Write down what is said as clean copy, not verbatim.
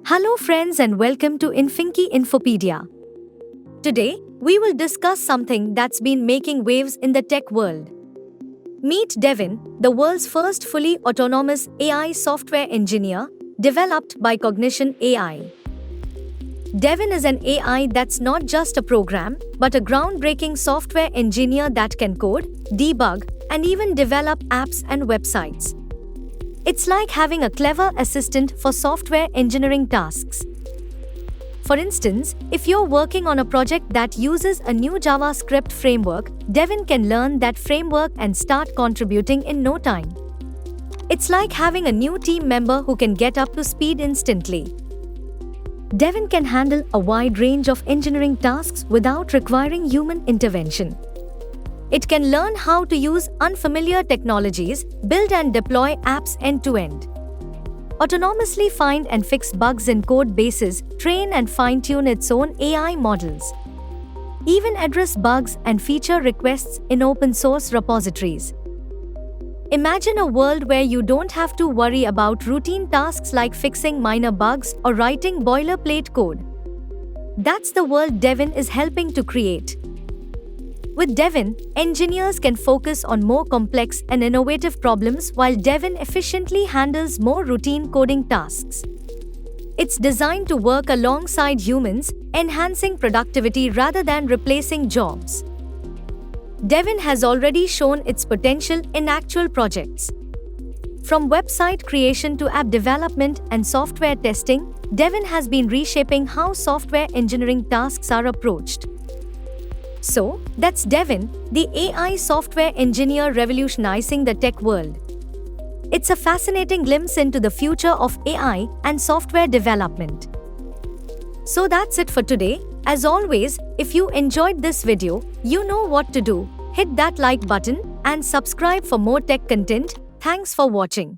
Hello friends and welcome to Infinky Infopedia. Today, we will discuss something that's been making waves in the tech world. Meet Devin, the world's first fully autonomous AI software engineer, developed by Cognition AI. Devin is an AI that's not just a program, but a groundbreaking software engineer that can code, debug, and even develop apps and websites. It's like having a clever assistant for software engineering tasks. For instance, if you're working on a project that uses a new JavaScript framework, Devin can learn that framework and start contributing in no time. It's like having a new team member who can get up to speed instantly. Devin can handle a wide range of engineering tasks without requiring human intervention. It can learn how to use unfamiliar technologies, build and deploy apps end-to-end, autonomously find and fix bugs in code bases, train and fine-tune its own AI models, even address bugs and feature requests in open-source repositories. Imagine a world where you don't have to worry about routine tasks like fixing minor bugs or writing boilerplate code. That's the world Devin is helping to create. With Devin, engineers can focus on more complex and innovative problems while Devin efficiently handles more routine coding tasks. It's designed to work alongside humans, enhancing productivity rather than replacing jobs. Devin has already shown its potential in actual projects. From website creation to app development and software testing, Devin has been reshaping how software engineering tasks are approached. So, that's Devin, the AI software engineer revolutionizing the tech world. It's a fascinating glimpse into the future of AI and software development. So that's it for today. As always, if you enjoyed this video, you know what to do. Hit that like button and subscribe for more tech content. Thanks for watching.